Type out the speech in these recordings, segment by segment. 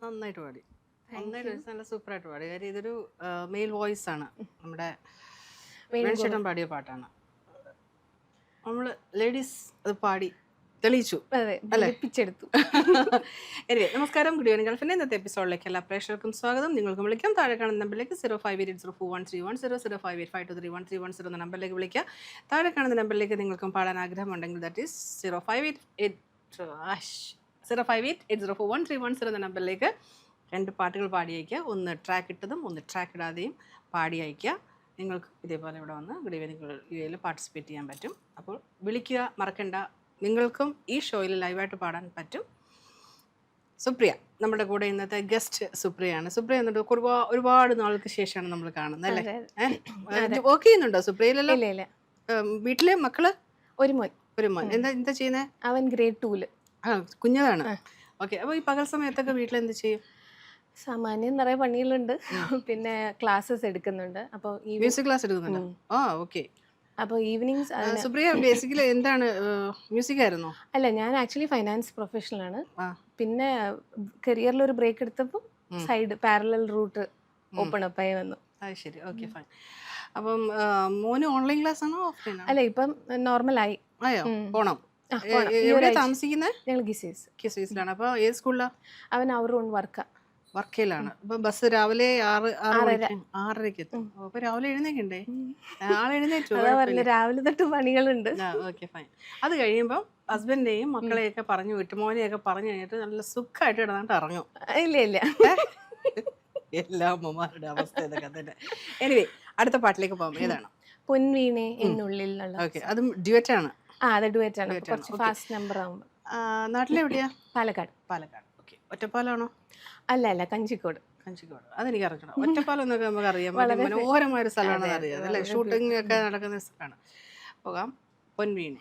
നന്നായിട്ട് പാടി. നന്നായിട്ട് പാടി. നല്ല സൂപ്പറായിട്ട് പാടി. കാര്യം ഇതൊരു മെയിൽ വോയിസ് ആണ്. നമ്മുടെ വേണുചേട്ടൻ പാടിയ പാട്ടാണ്. നമ്മൾ ലേഡീസ് അത് പാടി തെളിയിച്ചു അല്ലേ? നമസ്കാരം, ഗുഡ് ഈവനിങ് ഗൾഫിൻ്റെ ഇന്നത്തെ എപ്പിസോഡിലേക്ക് എല്ലാ പ്രേക്ഷകർക്കും സ്വാഗതം. നിങ്ങൾക്ക് വിളിക്കാം. താഴെ കാണുന്ന നമ്പറിലേക്ക് 0588041310 0582313130 എന്ന നമ്പറിലേക്ക് വിളിക്കുക. താഴെ കാണുന്ന നമ്പറിലേക്ക് നിങ്ങൾക്കും പാടാൻ ആഗ്രഹമുണ്ടെങ്കിൽ ദാറ്റ് ഈസ് 0588041310 എന്ന നമ്പറിലേക്ക് 2 പാട്ടുകൾ പാടി അയക്കുക. ഒന്ന് ട്രാക്ക് ഇട്ടതും ഒന്ന് ട്രാക്ക് ഇടാതെയും പാടി അയക്കുക. നിങ്ങൾക്ക് ഇതേപോലെ ഇവിടെ വന്ന് ഗുഡ് ഈവനിങ് യുഎയിൽ പാർട്ടിസിപ്പേറ്റ് ചെയ്യാൻ പറ്റും. അപ്പോൾ വിളിക്കുക, മറക്കണ്ട. നിങ്ങൾക്കും ഈ ഷോയിൽ ലൈവായിട്ട് പാടാൻ പറ്റും. സുപ്രിയ നമ്മുടെ കൂടെ ഇന്നത്തെ ഗസ്റ്റ് സുപ്രിയയാണ്. സുപ്രിയ എന്നിട്ട് ഒരുപാട് നാൾക്ക് ശേഷമാണ് നമ്മൾ കാണുന്നത് അല്ലേ? വർക്ക് ചെയ്യുന്നുണ്ടോ സുപ്രിയയിലല്ലോ? വീട്ടിലെ മക്കള്? ഒരു മോൻ. എന്താ ചെയ്യുന്നത്? അവൻ ഗ്രേഡ് 2. കുഞ്ഞതാണ്. ഓക്കെ. അപ്പോൾ ഈ പകൽ സമയത്തൊക്കെ വീട്ടിൽ എന്ത് ചെയ്യും? സാമാന്യം നിറയെ പണികളുണ്ട്. പിന്നെ ക്ലാസ്സസ് എടുക്കുന്നുണ്ട്. അപ്പോൾ മ്യൂസിക് ക്ലാസ് എടുക്കുന്നുണ്ട്. ഓക്കെ. അപ്പോൾ ഈവനിങ്സ്. സുപ്രിയ ബേസിക്കലി എന്താണ്, മ്യൂസിക് ആയിരുന്നോ? അല്ല, ഞാൻ ആക്ച്വലി ഫൈനാൻസ് പ്രൊഫഷണലാണ്. പിന്നെ കരിയറിൽ ഒരു ബ്രേക്ക് എടുത്തപ്പോൾ side parallel route open up ആയി വന്നു. ശരി, ഓക്കെ, ഫൈൻ. അപ്പം മോന് ഓൺലൈൻ ക്ലാസ് ആണോ ഓഫ്ലൈൻ? അല്ല, ഇപ്പം നോർമലായി. ആയോ? പോണം. താമസിക്കുന്നത്? ഞങ്ങൾ ഗിസീസിലാണ്. അപ്പോൾ ഏത് സ്കൂളിലാണ് അവൻ? അവർ ഓൺ വർക്കയിലാണ്. അപ്പൊ ബസ് രാവിലെ 6:30 എത്തും. അപ്പൊ രാവിലെ എഴുന്നേക്കണ്ടേ? എഴുന്നേറ്റു? രാവിലെ തൊട്ട് പണികളുണ്ട്. Okay, fine. അത് കഴിയുമ്പോൾ ഹസ്ബൻഡിനെയും മക്കളെയൊക്കെ പറഞ്ഞു വിട്ട് മോനെയൊക്കെ പറഞ്ഞു കഴിഞ്ഞിട്ട് നല്ല സുഖമായിട്ട് ഇടന്നിട്ട് ഇറങ്ങും. ഇല്ല എല്ലാ അമ്മമാരുടെ അവസ്ഥ ഇതൊക്കെ തന്നെ. എനിവേ, അടുത്ത പാട്ടിലേക്ക് പോകാം. ഏതാണ്? പൊൻവീണേ എന്നുള്ളിൽ. ഓക്കെ, അതും ഡ്യുവറ്റ് ആണ്. അത് ഡ്യുവറ്റ് ആണ്. കുറച്ച് ഫാസ്റ്റ് നമ്പർ ആവുമ്പോൾ. നാട്ടിലെവിടെയാ? പാലക്കാട്. ഓക്കെ. ഒറ്റപ്പാലാണോ? അല്ല, കഞ്ചിക്കോട്. അതെനിക്ക് അറിയണം. ഒറ്റപ്പാലം എന്നൊക്കെ നമുക്ക് അറിയാം. മനോഹരമായ ഒരു സ്ഥലമാണെന്ന് അറിയാം അല്ലേ? ഷൂട്ടിംഗ് ഒക്കെ നടക്കുന്ന സ്ഥലമാണ്. പോകാം. പൊൻവീണെ.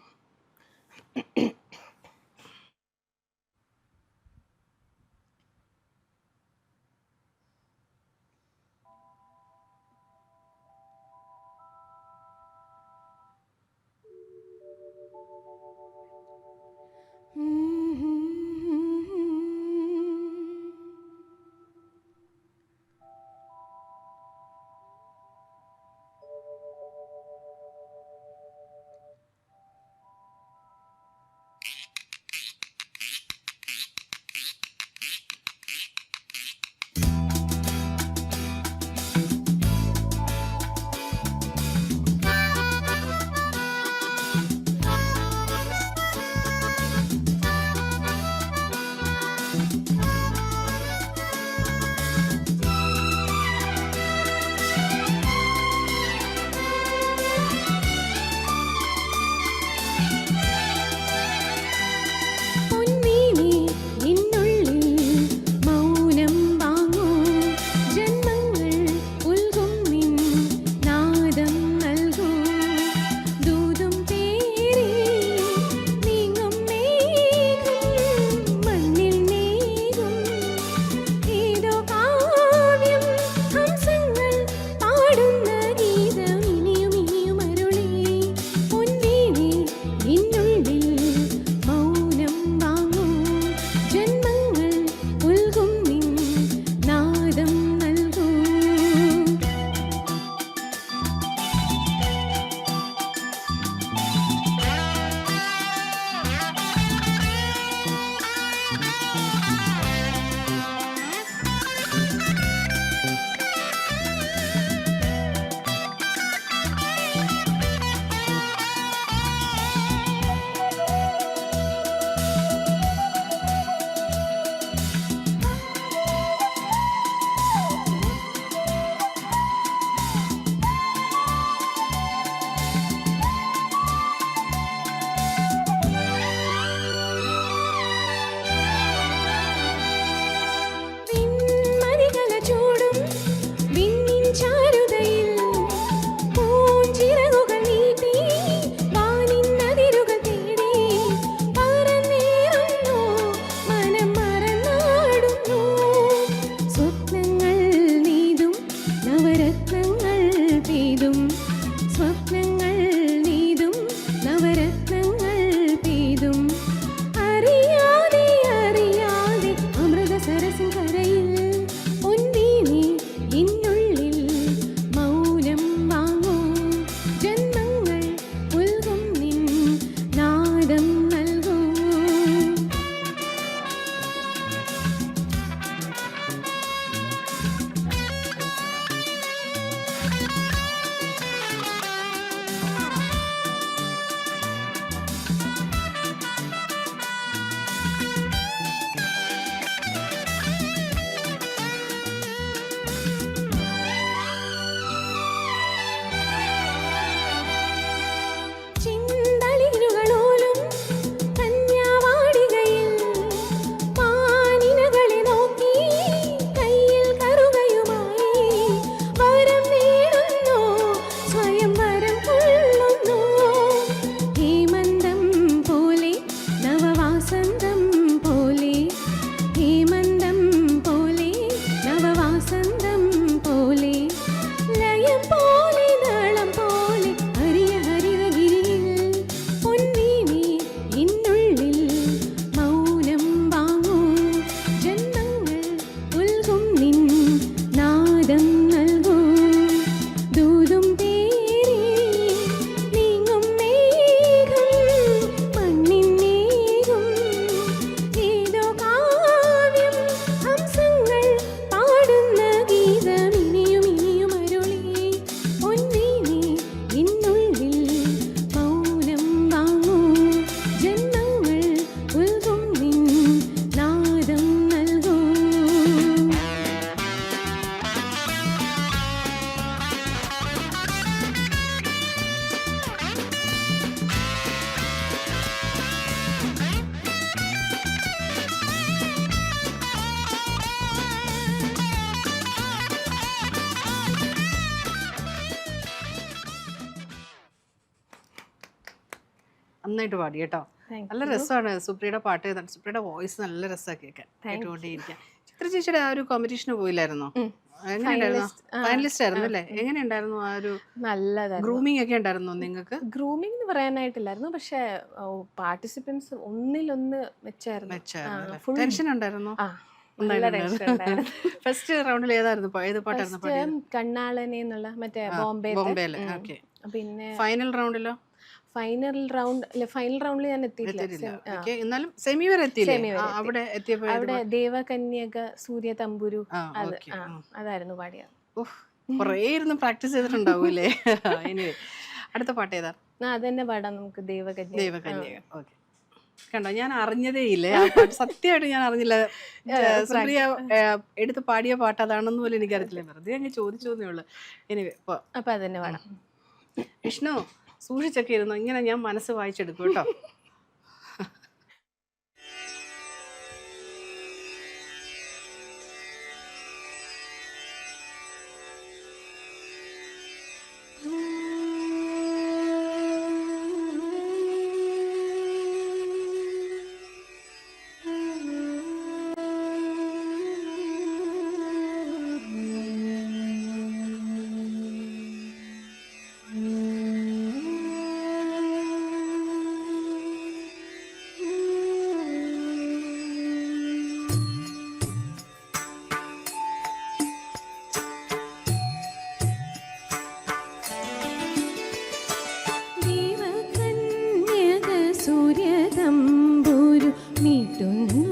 നന്നായിട്ട് പാടി കേട്ടോ. നല്ല രസമാണ് സുപ്രിയയുടെ പാട്ട്. സുപ്രിയയുടെ വോയിസ് നല്ല രസമാണ് കേൾക്കാൻ, കേട്ടുകൊണ്ടേയിരിക്കാൻ. ചിത്ര ചേച്ചിയുടെ ആ ഒരു കോമ്പറ്റീഷന് പോയില്ലായിരുന്നോ? എങ്ങനെയുണ്ടായിരുന്നു? ഫൈനലിസ്റ്റ് ആയിരുന്നു അല്ലേ? എങ്ങനെയുണ്ടായിരുന്നു ആ ഒരു നല്ലതായിരുന്നു. ഗ്രൂമിംഗ് ഒക്കെ ഉണ്ടായിരുന്നു നിങ്ങൾക്ക്? ഗ്രൂമിംഗ് എന്ന് പറയാനായിട്ടില്ലായിരുന്നു, പക്ഷെ പാർട്ടിസിപ്പൻസ് ഒന്നിലൊന്ന് വെച്ചായിരുന്നു. ടെൻഷൻ ഉണ്ടായിരുന്നു? ഫസ്റ്റ് റൗണ്ടിൽ ഏതായിരുന്നു? ഏത് പാട്ടായിരുന്നു? കണ്ണാളനെ എന്നുള്ള മറ്റേ ബോംബെയില്. പിന്നെ ഫൈനൽ റൗണ്ടിലോ? ഫൈനൽ റൗണ്ടിൽ ഞാൻ എത്തിയിട്ടില്ല. എന്നാലും സെമി വരെ എത്തിയില്ലേ? അവിടെ എത്തിയപ്പോൾ അവിടെ ദേവകന്യക സൂര്യ തമ്പുരു അതായിരുന്നു പാടിയത്. കുറേ ഇരുന്ന് പ്രാക്ടീസ് ചെയ്തിട്ടുണ്ടാവൂലേ? എനിവേ, അടുത്ത പാട്ട് ഏതാ? അതന്നെ പാടാം നമുക്ക്, ദേവകന്യക. ഓക്കെ. കണ്ടോ, ഞാൻ അറിഞ്ഞതേ ഇല്ലേ ആ പാട്ട്. സത്യമായിട്ട് ഞാൻ അറിഞ്ഞില്ല. സുപ്രിയ എടുത്ത് പാടിയ പാട്ട് അതാണെന്ന് പോലും എനിക്കറിയില്ല. വെറുതെ അങ്ങ് ചോദിച്ചോന്നേ ഉള്ളു. എനിവേ, അപ്പൊ അതന്നെ പാടാം. വിഷ്ണു സൂക്ഷിച്ചൊക്കെ ഇരുന്നു, ഇങ്ങനെ ഞാൻ മനസ്സ് വായിച്ചെടുക്കും കേട്ടോ. സൂര്യതമ്പുരു മീട്ടുന്നു.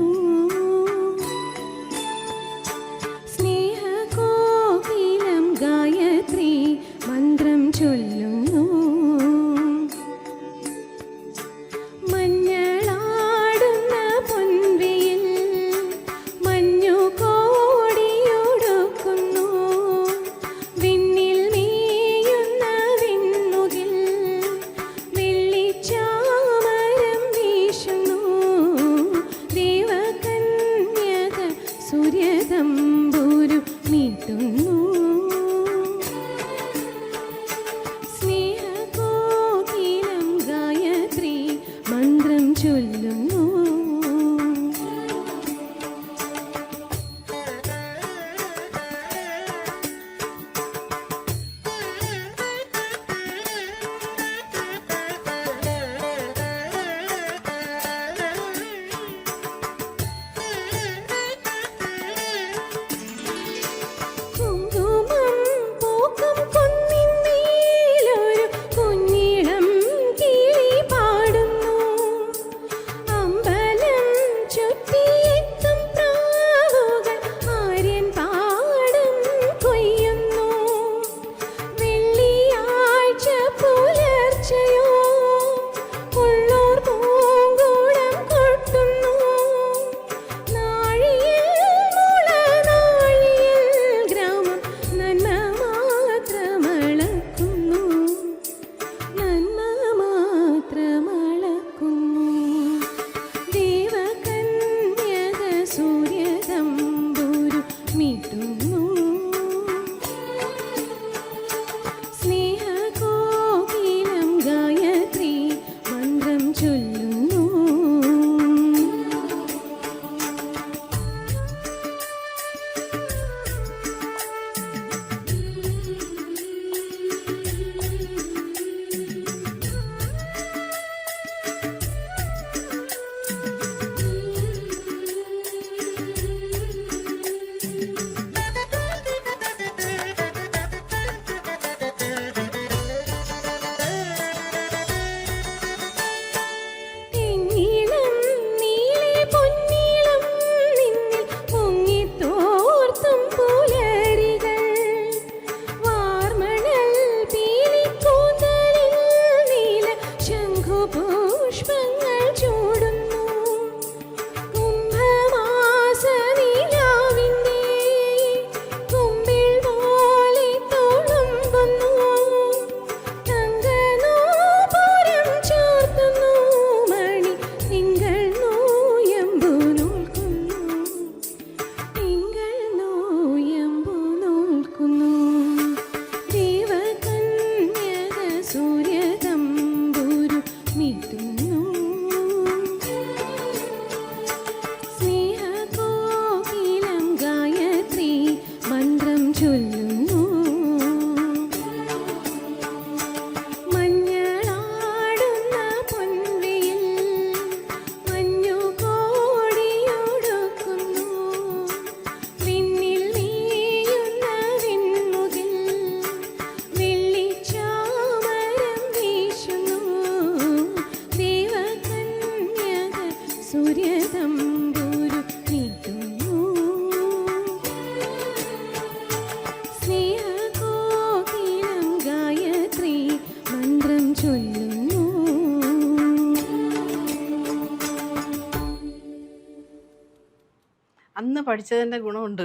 അന്ന് പഠിച്ചതിന്റെ ഗുണമുണ്ട്.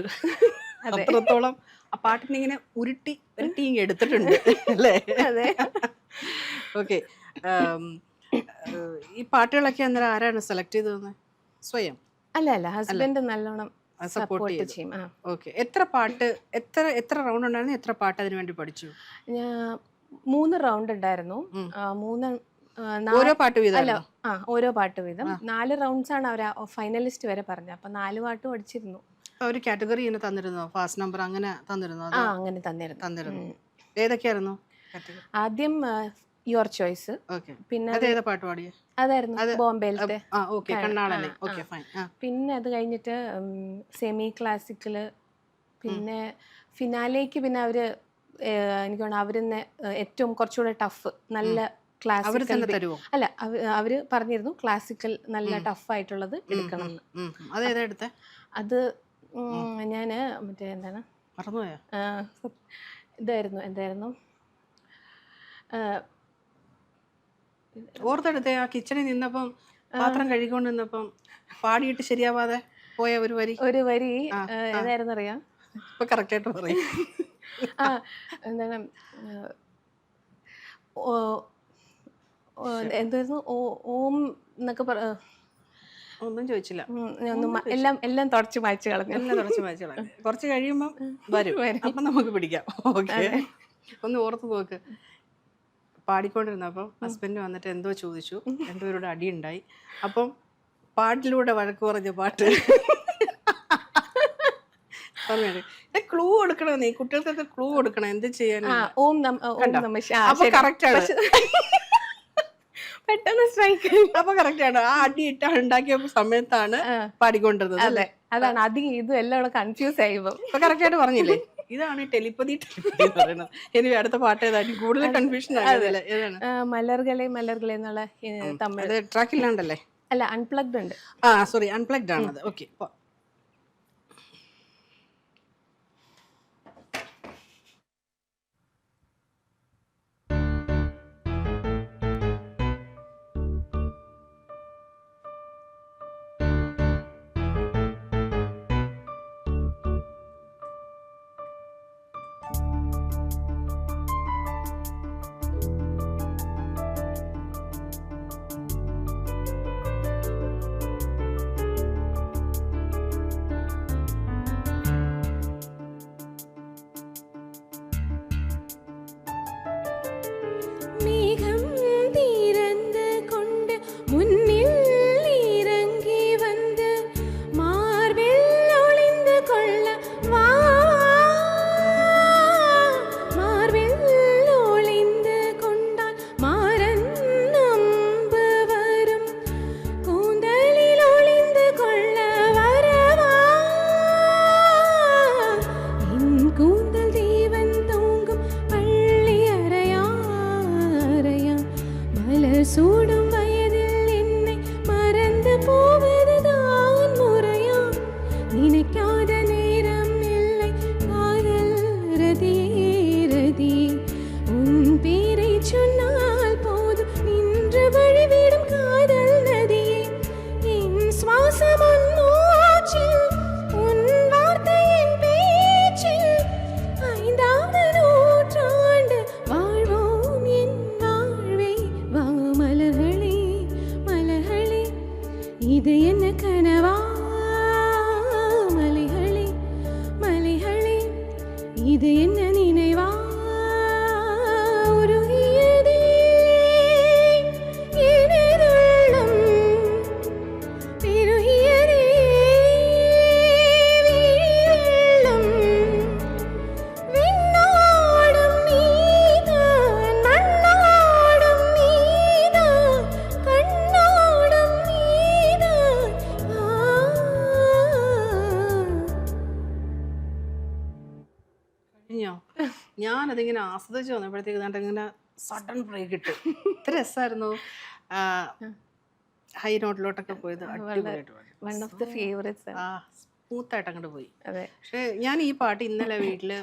അത്രത്തോളം ആ പാട്ടിനെ ഇങ്ങനെ ഉരുട്ടി ഉരുട്ടി ഇങ്ങനെ എടുത്തിട്ടുണ്ട് അല്ലേ? അതെ. ഓക്കെ. ഈ പാട്ടുകളൊക്കെ അന്നേരം ആരാണ് സെലക്ട് ചെയ്തത്? സ്വയം? അല്ല ഹസ്ബൻഡ് നല്ലോണം സപ്പോർട്ട് സപ്പോർട്ട് ചെയ്തു. ചെയ്യും. ഓക്കെ. എത്ര പാട്ട്, എത്ര റൗണ്ട് ഉണ്ടായിരുന്നു? എത്ര പാട്ട് അതിനു വേണ്ടി പഠിച്ചു? ഞാൻ 3 റൗണ്ട് ഉണ്ടായിരുന്നു. 3 ഓരോ പാട്ട് അല്ല വീതം? ഓരോ പാട്ട് വീതം 4 റൗണ്ട്സ് ആണ് അവർ ഫൈനലിസ്റ്റ് വരെ പറഞ്ഞത്. അപ്പൊ 4 പാട്ട് പഠിച്ചിരുന്നു. ഒരു കാറ്റഗറി ഇങ്ങനെ തന്നിരുന്നോ? ഫാസ്റ്റ് നമ്പർ അങ്ങനെ തന്നിരുന്നോ? അങ്ങനെ തന്നിരുന്നു. ഏതൊക്കെയായിരുന്നു കാറ്റഗറി? ആദ്യം യുവർ ചോയ്സ്, ഓക്കെ. പിന്നെ അതേതാ പാട്ട് പാടിയേ? അതായിരുന്നു ബോംബെയിലത്തെ. ഓക്കെ, കണ്ണാളല്ലേ. Okay, fine. പിന്നെ അത് കഴിഞ്ഞിട്ട് സെമി ക്ലാസിക്കല്, പിന്നെ ഫിനാലേക്ക് പിന്നെ അവര് എനിക്ക് തോന്നുന്നു അവരെന്നെ ഏറ്റവും കുറച്ചുകൂടെ ടഫ് നല്ല ക്ലാസിക്കൽ തരുമോ? അല്ല അവര് പറഞ്ഞിരുന്നു ക്ലാസിക്കൽ നല്ല ടഫ് ആയിട്ടുള്ളത് എടുക്കണം എന്ന്. അതേതാ എടുത്തേ? അത് ഞാന് മറ്റേ എന്താണ് മറന്നുപോയാ? എന്തായിരുന്നു ഓർത്തെടുത്തേ. ആ കിച്ചണിൽ നിന്നപ്പം പാത്രം കഴുകിക്കൊണ്ട് നിന്നപ്പം പാടിയിട്ട് ശരിയാവാതെ പോയ ഒരു വരി ഏതായിരുന്നു അറിയാം? ഇപ്പൊ കറക്റ്റ് ആയിട്ട് പറയും. എന്താണ് എന്തായിരുന്നു ഓം എന്നൊക്കെ ഒന്നും ചോദിച്ചില്ല. എല്ലാം തുടച്ച് മായ്ച്ചു കളഞ്ഞു. കുറച്ച് കഴിയുമ്പം വരും, അപ്പം നമുക്ക് പിടിക്കാം. ഓക്കെ, ഒന്ന് ഓർത്ത് നോക്ക്. പാടിക്കൊണ്ടിരുന്നപ്പം ഹസ്ബൻഡ് വന്നിട്ട് എന്തോ ചോദിച്ചു, രണ്ടുപേരുടെ അടിയുണ്ടായി. അപ്പം പാട്ടിലൂടെ വഴക്ക് പറഞ്ഞ പാട്ട് പറഞ്ഞു. ക്ലൂ കൊടുക്കണം, നീ കുട്ടികൾക്കൊക്കെ ക്ലൂ കൊടുക്കണം. എന്ത് ചെയ്യാൻ? അപ്പൊ കറക്റ്റ് ആണ്. പെട്ടെന്ന് സ്ട്രൈക്ക്. അപ്പൊ കറക്റ്റ് ആണ്. ആ അടി ഇട്ട ഉണ്ടാക്കിയ സമയത്താണ് പാടിക്കൊണ്ടിരുന്നത്. അതെ, അതാണ് അധികം ഇതും എല്ലാം കൺഫ്യൂസ് ആയിപ്പോ. അപ്പൊ കറക്റ്റ് ആയിട്ട് പറഞ്ഞില്ലേ? ഇതാണ് ടെലിപ്പതി എന്ന് പറയുന്നത്. ഇനി അടുത്ത പാട്ട് ഏതായാലും കൂടുതൽ കൺഫ്യൂഷൻ ആകുന്നില്ല. ഏതാണ്? മലർകളെ എന്നുള്ള തമിഴ് ട്രാക്ക് ഇല്ലാണ്ടല്ലേ? അല്ല, അൺപ്ലഗ്ഡ് ഉണ്ട്. സോറി, അൺപ്ലഗ്ഡ് ആണത്. ഓക്കെ. ഞാനതിങ്ങനെ ആസ്വദിച്ച് വന്നപ്പോഴത്തേക്ക് ഇങ്ങനെ സഡൻ ബ്രേക്ക് ഇട്ടു. ഇത്ര രസമായിരുന്നു. ഹൈ നോട്ടിലോട്ടൊക്കെ പോയത് സ്മൂത്തായിട്ട് അങ്ങോട്ട് പോയി. പക്ഷെ ഞാൻ ഈ പാട്ട് ഇന്നലെ വീട്ടില്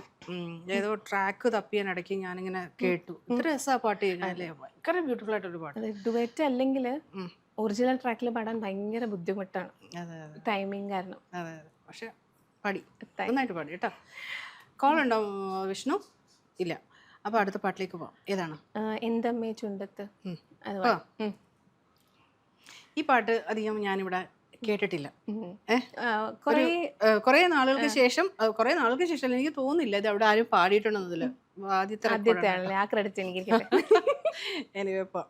ഏതോ ട്രാക്ക് തപ്പിയാനിടയ്ക്ക് ഞാനിങ്ങനെ കേട്ടു. ഇത്ര രസാ പാട്ട് കേൾക്കാനല്ലേ. ഭയങ്കര ബ്യൂട്ടിഫുൾ ആയിട്ടൊരു പാട്ട്. ഡുവറ്റ് അല്ലെങ്കിൽ ഒറിജിനൽ ട്രാക്കിൽ പാടാൻ ഭയങ്കര ബുദ്ധിമുട്ടാണ്, ടൈമിങ് കാരണം. പക്ഷെ പാടി, നന്നായിട്ട് പാടി കേട്ടോ. കോളുണ്ടോ വിഷ്ണു? ഇല്ല. അപ്പോൾ അടുത്ത പാട്ടിലേക്ക് പോവാം. ഏതാണ്? എന്തമ്മേ ചുണ്ടത്ത്. ഈ പാട്ട് അധികം ഞാനിവിടെ കേട്ടിട്ടില്ല. കുറേ നാളുകൾക്ക് ശേഷം എനിക്ക് തോന്നുന്നില്ല ഇത് അവിടെ ആരും പാടിയിട്ടുണ്ടെന്നതിൽ. ആദ്യത്തെ ആ ക്രെഡിറ്റ് എനിക്ക്. എനിവേ ഇപ്പോൾ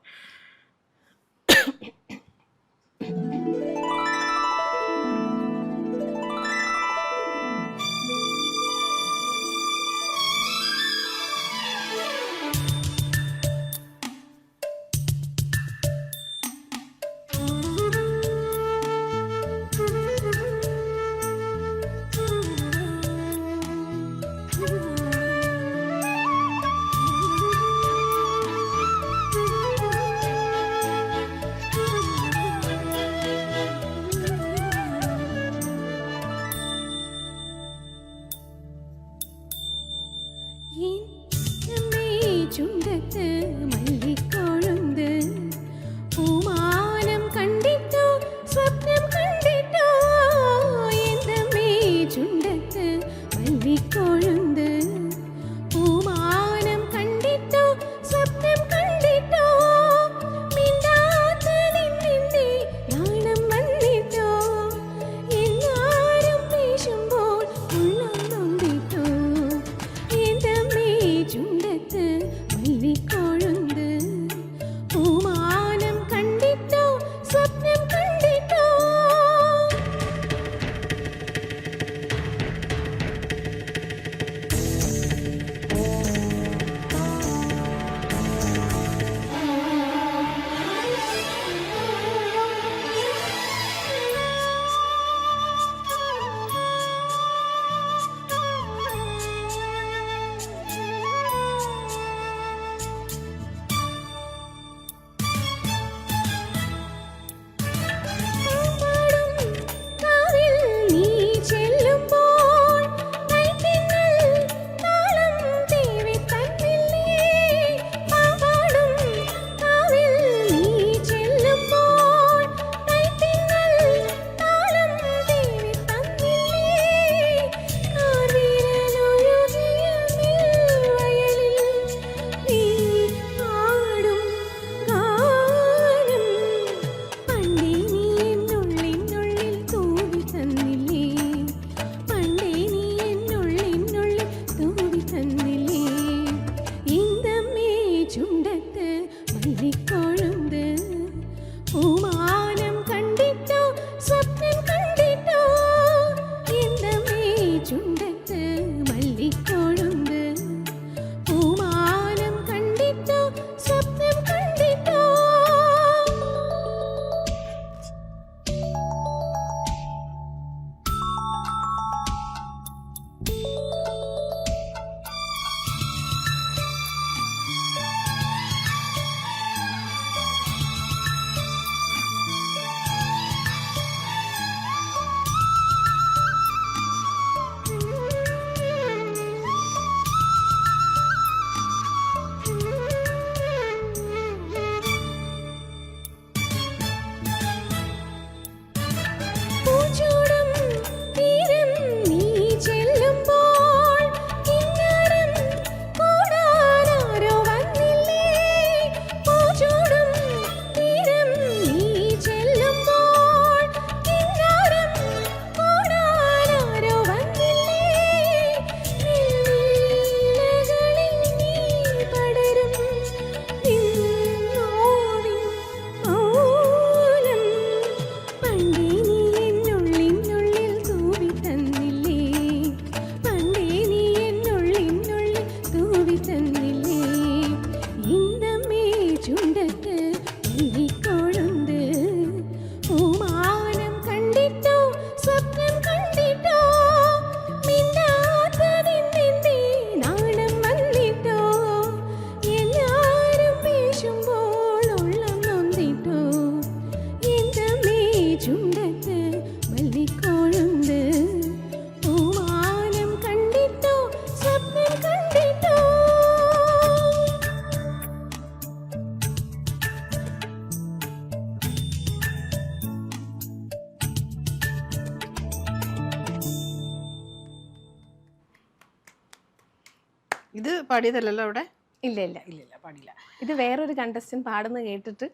ഇത് പാടിയതല്ലല്ലോ അവിടെ? ഇല്ല ഇല്ല ഇല്ല പാടില്ല. ഇത് വേറൊരു കണ്ടസ്റ്റന്റ് പാടുന്ന കേട്ടിട്ട്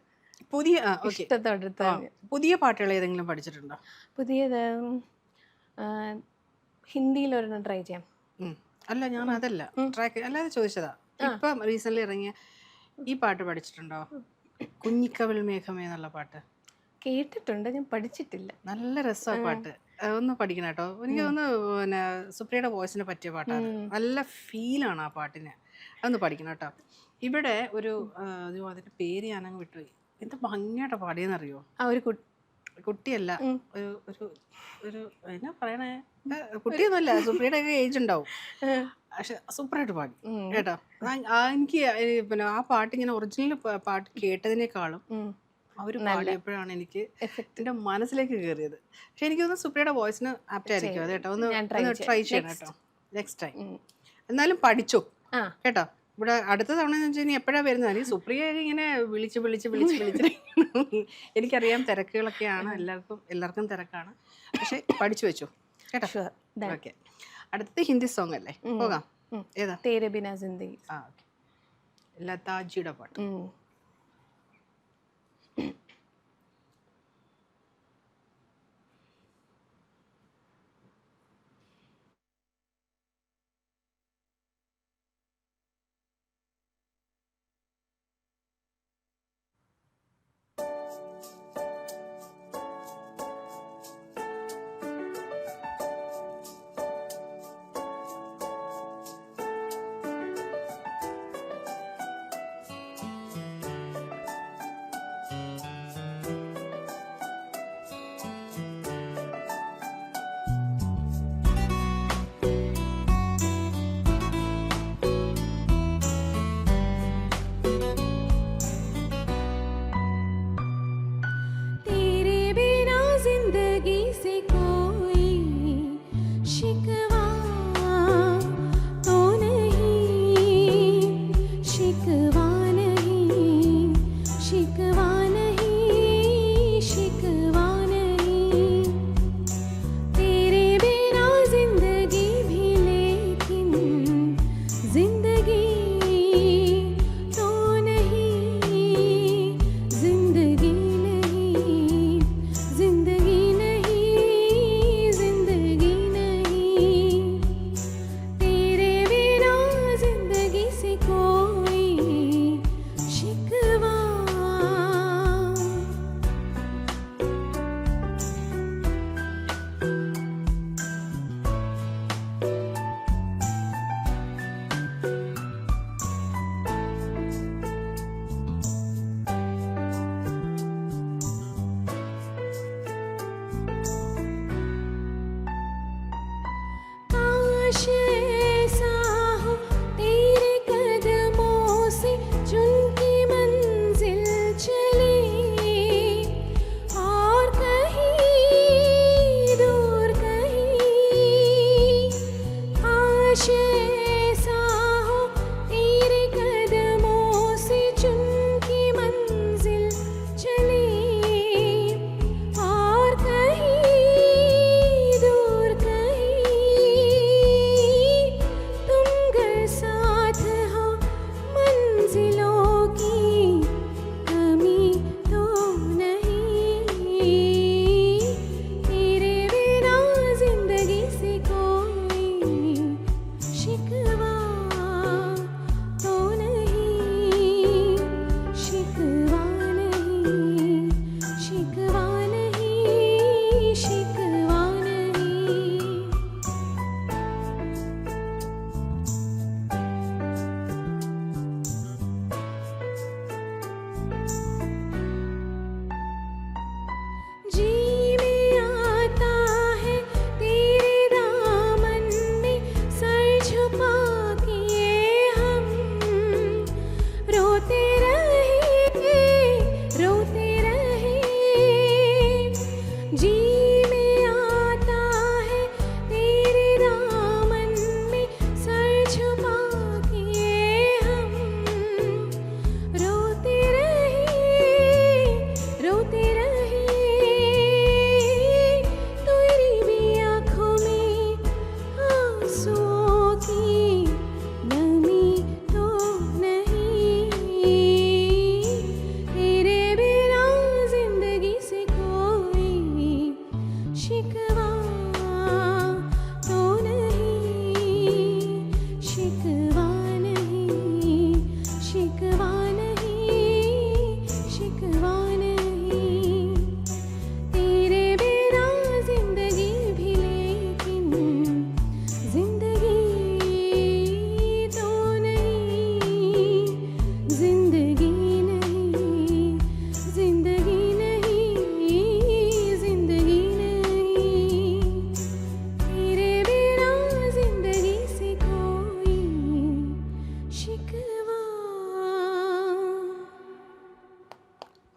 പുതിയ ഇഷ്ടത്തോടെടുത്ത പുതിയ പാട്ടുകൾ ഏതെങ്കിലും പഠിച്ചിട്ടുണ്ടോ? പുതിയത് ഹിന്ദിയിലൊരെണ്ണം ട്രൈ ചെയ്യാം. അല്ല ഞാൻ അതല്ല ട്രാക്ക് അല്ലാതെ ചോദിച്ചതാ. ഇപ്പം റീസെന്റ് ഇറങ്ങിയ ഈ പാട്ട് പഠിച്ചിട്ടുണ്ടോ? കുഞ്ഞിക്കവിൾ മേഘമേ എന്നുള്ള പാട്ട് കേട്ടിട്ടുണ്ട്, ഞാൻ പഠിച്ചിട്ടില്ല. നല്ല രസമാണ് പാട്ട്, ഒന്ന് പഠിക്കണം കേട്ടോ. എനിക്ക് തോന്നുന്നു പിന്നെ സുപ്രിയയുടെ വോയിസിന് പറ്റിയ പാട്ടാണ്, നല്ല ഫീലാണ് ആ പാട്ടിന്, അതൊന്ന് പഠിക്കണം കേട്ടോ. ഇവിടെ ഒരു അതിന്റെ പേര് ഞാനങ്ങ് വിട്ടുപോയി, എന്ത് ഭംഗിയായിട്ടാ പാടിയെന്നറിയോ? ആ ഒരു കുട്ടിയല്ല, ഒരു ഒരു ഒരു എന്നാ പറയണേ, കുട്ടിയൊന്നുമല്ല, സുപ്രിയയുടെ ഒക്കെ ഏജ് ഉണ്ടാവും, പക്ഷെ സൂപ്പറായിട്ട് പാടി കേട്ടോ. എനിക്ക് പിന്നെ ആ പാട്ട് ഇങ്ങനെ ഒറിജിനൽ പാട്ട് കേട്ടതിനേക്കാളും അവര് പാടിയപ്പോഴാണ് എനിക്ക് എന്റെ മനസ്സിലേക്ക് കയറിയത്. പക്ഷെ എനിക്ക് തോന്നുന്നു സുപ്രിയയുടെ വോയിസിന് ആപ്റ്റ് ആയിരിക്കും അത് കേട്ടോ. ഒന്ന് ട്രൈ ചെയ്യണം കേട്ടോ നെക്സ്റ്റ് ടൈം. എന്നാലും പഠിച്ചോ കേട്ടോ. ഇവിടെ അടുത്ത തവണ എന്ന് വെച്ചാൽ ഇനി എപ്പോഴാണ് വരുന്നത്? ഈ സുപ്രിയ ഇങ്ങനെ വിളിച്ച് എനിക്കറിയാം തിരക്കുകളൊക്കെയാണ്, എല്ലാവർക്കും തിരക്കാണ്, പക്ഷെ പഠിച്ചു വെച്ചോ കേട്ടോ. ഓക്കെ, അടുത്തത് ഹിന്ദി സോങ് അല്ലേ, പോകാം. ഏതാ? തേരെ ബിനാ ജിന്ദഗി. ഓക്കെ, ലതാജിയുടെ പാട്ട്.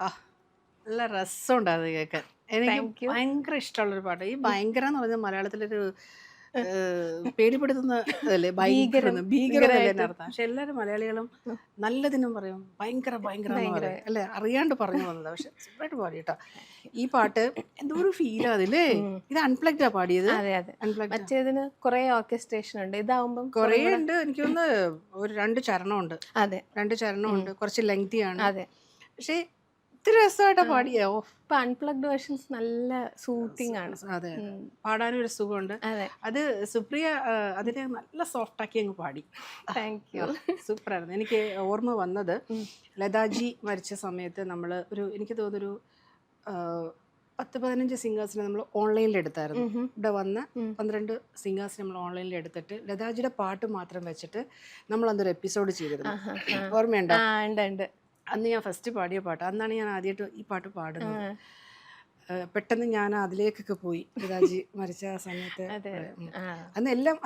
ആ നല്ല രസമുണ്ട് അത് കേൾക്കാൻ. എനിക്ക് Thank you. ഭയങ്കര ഇഷ്ടമുള്ളൊരു പാട്ട്. ഈ ഭയങ്കര എന്ന് പറഞ്ഞാൽ മലയാളത്തിലൊരു പേടിപ്പെടുത്തുന്ന ഇതല്ലേ, ഭീകരം എന്നല്ലേ എൻ്റെ അർത്ഥം. പക്ഷെ എല്ലാവരും മലയാളികളും നല്ലതിനും പറയും ഭയങ്കര ഭയങ്കര എന്ന് പറയും അല്ലേ, അറിയാണ്ട് പറഞ്ഞു വന്നത്. പക്ഷെ സൂപ്പറായിട്ട് പാടി കേട്ടോ ഈ പാട്ട്. എന്തോ ഒരു ഫീലാ അതില്ലേ. ഇത് അൺപ്ലഗ്ഡാ പാടിയത്. അതെ അതെ, അൺപ്ലഗ്ഡ് മറ്റേതിന് കുറെ ഓർക്കസ്ട്രേഷൻ ഉണ്ട്, ഇതാവുമ്പം കുറേ ഉണ്ട്. എനിക്കൊന്ന് ഒരു 2 ചരണമുണ്ട്. അതെ 2 ചരണമുണ്ട്, കുറച്ച് ലെങ്തി ആണ്. അതെ. പക്ഷേ ഇത്തിരി രസമായിട്ടാ പാടിയോ. ഇപ്പൊ അൺപ്ലഗ്ഡ് വേർഷൻസ് നല്ല സൂത്തിങ് ആണ്. അതെ, പാടാനും ഒരു സുഖമുണ്ട്. അതെ, അത് സുപ്രിയ അതിനെ നല്ല സോഫ്റ്റ് ആക്കി അങ്ങ് പാടി. Thank U. സൂപ്പറായിരുന്നു. എനിക്ക് ഓർമ്മ വന്നത് ലതാജി മരിച്ച സമയത്ത് നമ്മൾ എനിക്ക് തോന്നുന്നൊരു 10-15 സിംഗേഴ്സിനെ നമ്മൾ ഓൺലൈനിൽ എടുത്തായിരുന്നു. ഇവിടെ വന്ന് 12 സിംഗേഴ്സിനെ നമ്മൾ ഓൺലൈനിൽ എടുത്തിട്ട് ലതാജിയുടെ പാട്ട് മാത്രം വെച്ചിട്ട് നമ്മൾ അന്നൊരു എപ്പിസോഡ് ചെയ്തിരുന്നു. ഓർമ്മയുണ്ടോ? ഉണ്ട്. അന്ന് ഞാൻ ഫസ്റ്റ് പാടിയ പാട്ട്. അന്നാണ് ഞാൻ ആദ്യമായിട്ട് ഈ പാട്ട് പാടുന്നത്. പെട്ടെന്ന് ഞാൻ അതിലേക്കൊക്കെ പോയി ലതാജി മരിച്ച ആ സമയത്ത്.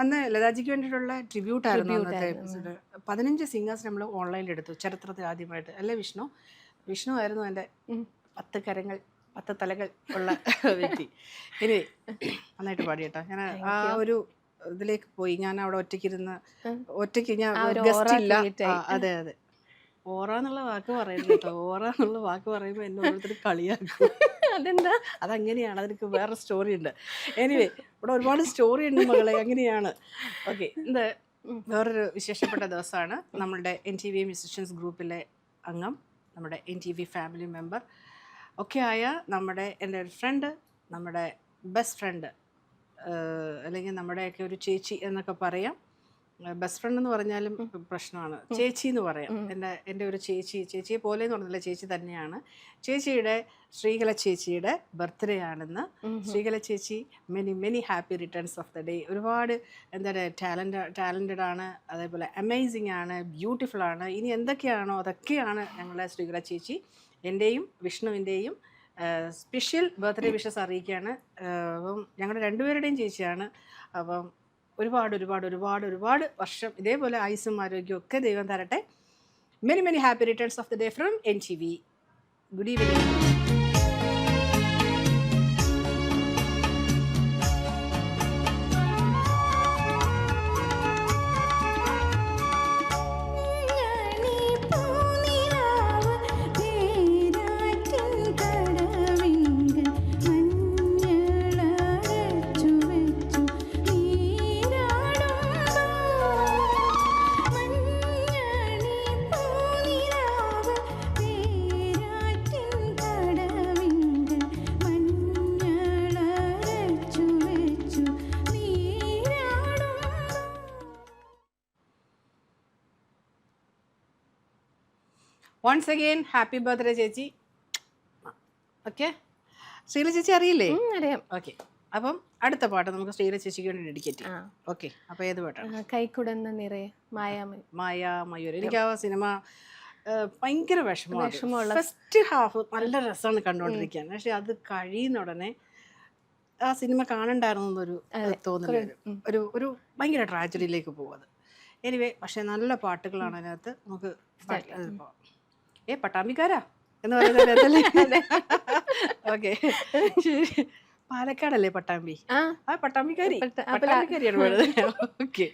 അന്ന് ലതാജിക്ക് വേണ്ടിയിട്ടുള്ള ട്രിബ്യൂട്ടായിരുന്നു അന്നത്തെ എപ്പിസോഡ്. 15 സിംഗേഴ്സ് നമ്മൾ ഓൺലൈനിൽ എടുത്തു, ചരിത്രത്തിൽ ആദ്യമായിട്ട്. അല്ലേ വിഷ്ണു ആയിരുന്നു എൻ്റെ 10 കരങ്ങൾ 10 തലകൾ ഉള്ള വ്യക്തി. ഇനി നന്നായിട്ട് പാടി കേട്ടോ. ഞാൻ ആ ഒരു ഇതിലേക്ക് പോയി. ഞാൻ അവിടെ ഒറ്റയ്ക്ക് ഞാൻ ഗസ്റ്റ് ഇല്ല. അതെ അതെ, ഓറ എന്നുള്ള വാക്ക് പറയുന്നത് കേട്ടോ. ഓറ എന്നുള്ള വാക്ക് പറയുമ്പോൾ എന്നെ ഓരോരുത്തർ കളിയാക്കും. അതെന്താ? അതങ്ങനെയാണ്, അതിനൊക്കെ വേറെ സ്റ്റോറി ഉണ്ട്. എനിവേ ഇവിടെ ഒരുപാട് സ്റ്റോറി ഉണ്ട് മകളെ, അങ്ങനെയാണ്. ഓക്കെ, ഇത് വേറൊരു വിശേഷപ്പെട്ട ദിവസമാണ്. നമ്മളുടെ NTV മ്യൂസിഷ്യൻസ് ഗ്രൂപ്പിലെ അംഗം, നമ്മുടെ NTV ഫാമിലി മെമ്പർ ഒക്കെ ആയ എൻ്റെ ഒരു ഫ്രണ്ട്, നമ്മുടെ ബെസ്റ്റ് ഫ്രണ്ട്, അല്ലെങ്കിൽ നമ്മുടെയൊക്കെ ഒരു ചേച്ചി എന്നൊക്കെ പറയാം. ബെസ്റ്റ് ഫ്രണ്ട് എന്ന് പറഞ്ഞാലും പ്രശ്നമാണ്, ചേച്ചി എന്ന് പറയാം. എൻ്റെ ഒരു ചേച്ചിയെ പോലെ എന്ന് പറഞ്ഞില്ല, ചേച്ചി തന്നെയാണ്. ശ്രീകല ചേച്ചിയുടെ ബർത്ത്ഡേ ആണെന്ന്. ശ്രീകല ചേച്ചി many happy returns of the day. ഒരുപാട് എന്താണ് ടാലൻറ്റഡ് ആണ്, അതേപോലെ അമേസിങ് ആണ്, ബ്യൂട്ടിഫുൾ ആണ്. ഇനി എന്തൊക്കെയാണോ അതൊക്കെയാണ് ഞങ്ങളുടെ ശ്രീകല ചേച്ചി. എൻ്റെയും വിഷ്ണുവിൻ്റെയും സ്പെഷ്യൽ ബർത്ത്ഡേ വിഷസ് അറിയിക്കുകയാണ്. അപ്പം ഞങ്ങളുടെ രണ്ടുപേരുടെയും ചേച്ചിയാണ്. അപ്പം ഒരുപാട് വർഷം ഇതേപോലെ ആയുസ്സും ആരോഗ്യവും ഒക്കെ ദൈവം തരട്ടെ. Many happy returns of the day from NTV. Good evening. Once again happy birthday ചേച്ചി. ഓക്കെ, ശ്രീല ചേച്ചി അറിയില്ലേ? അറിയാം. ഓക്കെ, അപ്പം അടുത്ത പാട്ട് നമുക്ക് ശ്രീല ചേച്ചിക്ക് വേണ്ടി ഡെഡിക്കേറ്റ് ചെയ്യാം. ഓക്കെ, അപ്പോൾ ഏത് പാട്ടാണ്? കൈക്കുടന്ന നിറയെ മായാമയൂർ. എനിക്ക് ആ സിനിമ ഭയങ്കര വിഷമമുള്ള ഫസ്റ്റ് ഹാഫ് നല്ല രസമാണ് കണ്ടുകൊണ്ടിരിക്കാൻ. പക്ഷെ അത് കഴിയുന്ന ഉടനെ ആ സിനിമ കാണണ്ടായിരുന്നു എന്നൊരു തോന്നല്, ഒരു ഭയങ്കര ട്രാജഡിയിലേക്ക് പോകും അത്. എനിവേ, പക്ഷെ നല്ല പാട്ടുകളാണ് അതിനകത്ത്. നമുക്ക് പട്ടാമ്പിക്കാരാ എന്ന് പറയുന്നത്. ഓക്കെ, പാലക്കാടല്ലേ പട്ടാമ്പി? ആ പട്ടാമ്പിക്കാരിയാണ് വേണ്ടത്. ഓക്കെ,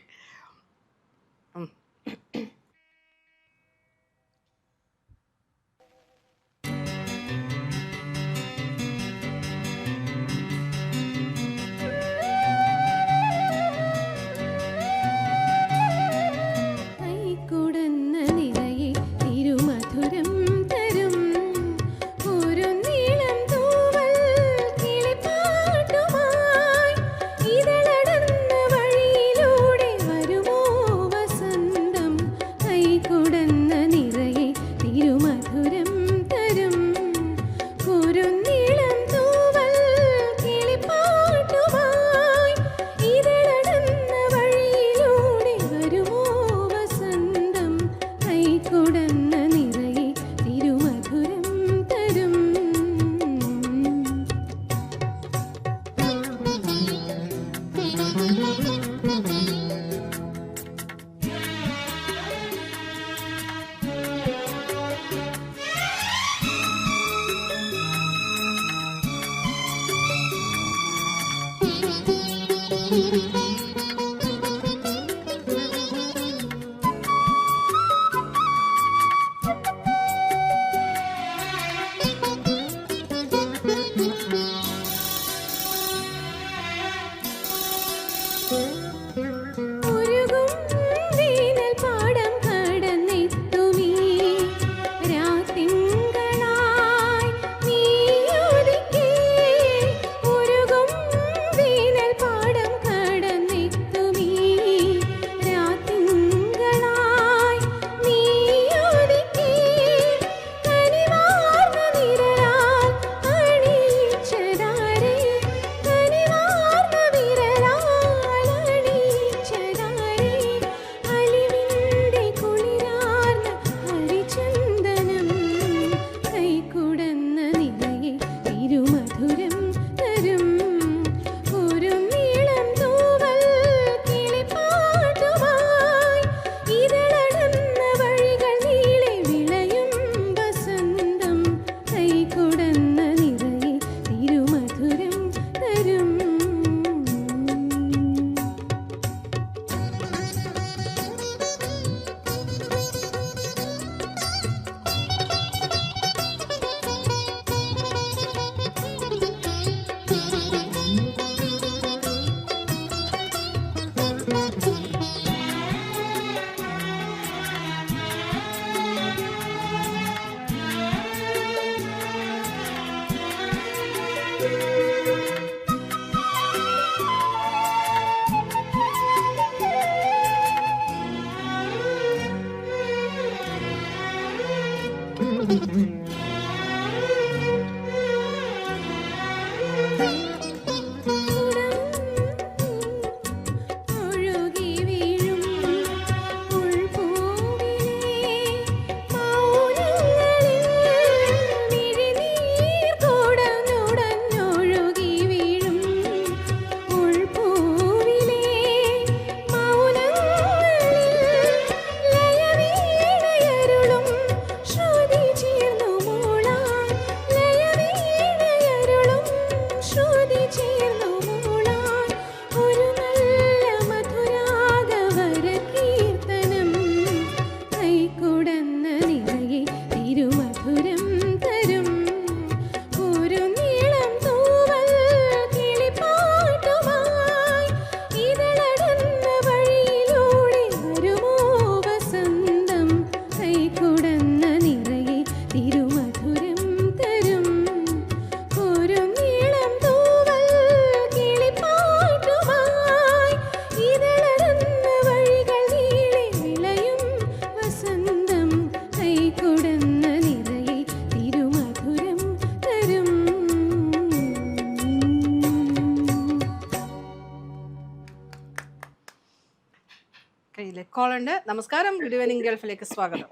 കോളുണ്ട്. നമസ്കാരം, ഗുഡ് ഈവനിങ് ഗൾഫിലേക്ക് സ്വാഗതം.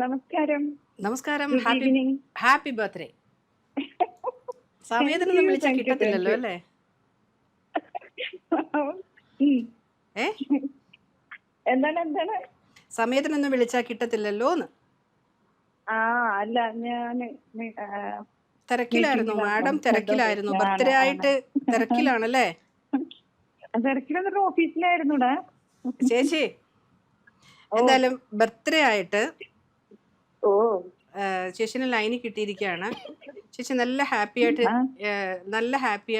നമസ്കാരം. നമസ്കാരം. Happy birthday. സമയത്തിനൊന്നും വിളിച്ചാൽ കിട്ടത്തില്ലല്ലോ അല്ലേ? എന്താണ് സമയത്തിനൊന്നും വിളിച്ചാൽ കിട്ടത്തില്ലല്ലോന്ന്. അല്ല, ഞാന് തിരക്കിലായിരുന്നു മാഡം, തിരക്കിലായിരുന്നു. ബർത്ത്ഡേ ആയിട്ട് തിരക്കിലാണല്ലേ? തിരക്കിലെന്നിട്ട് ഓഫീസിലായിരുന്നുടാ ചേച്ചി. എന്തായാലും ബർത്ത്ഡേ ആയിട്ട് ചേച്ചിനെ ലൈനിൽ കിട്ടിയിരിക്കുകയാണ്. ചേച്ചി നല്ല ഹാപ്പി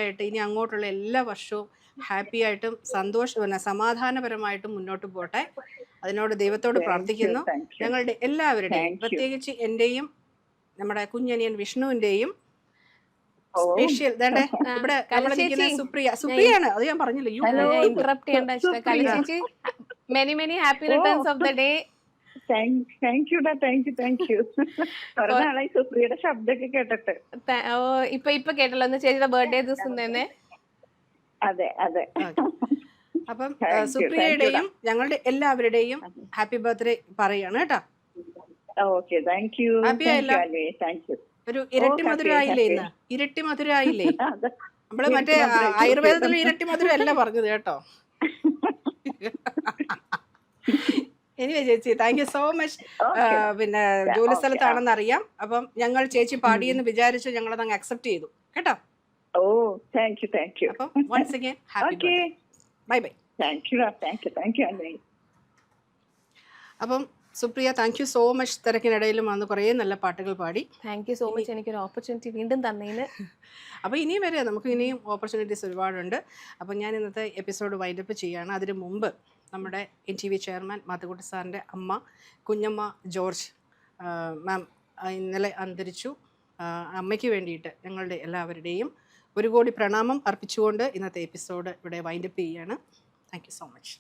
ആയിട്ട് ഇനി അങ്ങോട്ടുള്ള എല്ലാ വർഷവും ഹാപ്പി ആയിട്ടും സമാധാനപരമായിട്ടും മുന്നോട്ട് പോട്ടെ. അതിനോട് ദൈവത്തോട് പ്രാർത്ഥിക്കുന്നു. ഞങ്ങളുടെ എല്ലാവരുടെയും, പ്രത്യേകിച്ച് എന്റെയും നമ്മുടെ കുഞ്ഞനിയൻ വിഷ്ണുവിന്റെയും സ്പെഷ്യൽ ഇവിടെ സുപ്രിയാണ്. അത് ഞാൻ പറഞ്ഞില്ല. Many many happy returns of the day. Thank you. നാളായി സുപ്രിയയുടെ ശബ്ദമൊക്കെ കേട്ടിട്ട്. ഇപ്പൊ കേട്ടല്ലോ, ഒന്ന് ചേച്ചിയുടെ ബർത്ത്ഡേ ദിവസം തന്നെ. അതെ. അപ്പം സുപ്രിയയുടെയും ഞങ്ങളുടെ എല്ലാവരുടെയും ഹാപ്പി ബർത്ത്ഡേ പറയാണ് കേട്ടോ. Okay, thank you. ഒരു ഇരട്ടി മധുരമായില്ലേ ഇന്ന്? ഇരട്ടി മധുരമായില്ലേ? നമ്മള് മറ്റേ ആയുർവേദത്തിലെ ഇരട്ടി മധുരം അല്ല പറഞ്ഞത് കേട്ടോ. എനിവേ ചേച്ചി, താങ്ക് യു സോ മച്ച്. പിന്നെ ജോലി സ്ഥലത്താണെന്ന് അറിയാം. അപ്പം ഞങ്ങൾ ചേച്ചി പാടിയെന്ന് വിചാരിച്ച് ഞങ്ങളത് അങ്ങ് അക്സെപ്റ്റ് ചെയ്തു കേട്ടോ. ഓ താങ്ക് യു അപ്പം once again happy okay bye bye. Thank you അന്നേ. അപ്പം Supriya, thank you so much. തിരക്കിനിടയിലും വന്ന് കുറേ നല്ല പാട്ടുകൾ പാടി. താങ്ക് യു സോ മച്ച് എനിക്കൊരു ഓപ്പർച്യൂണിറ്റി വീണ്ടും തന്നതിന്. അപ്പോൾ ഇനിയും വരെ നമുക്ക് ഇനിയും ഓപ്പർച്യൂണിറ്റീസ് ഒരുപാടുണ്ട്. അപ്പോൾ ഞാൻ ഇന്നത്തെ എപ്പിസോഡ് വൈൻഡപ്പ് ചെയ്യുകയാണ്. അതിന് മുമ്പ് നമ്മുടെ NTV ചെയർമാൻ മാത്തുക്കുട്ടി സാറിൻ്റെ അമ്മ കുഞ്ഞമ്മ ജോർജ് മാം ഇന്നലെ അന്തരിച്ചു. അമ്മയ്ക്ക് വേണ്ടിയിട്ട് ഞങ്ങളുടെ എല്ലാവരുടെയും 1 കോടി പ്രണാമം അർപ്പിച്ചുകൊണ്ട് ഇന്നത്തെ എപ്പിസോഡ് ഇവിടെ വൈൻഡപ്പ് ചെയ്യുകയാണ്. Thank you so much.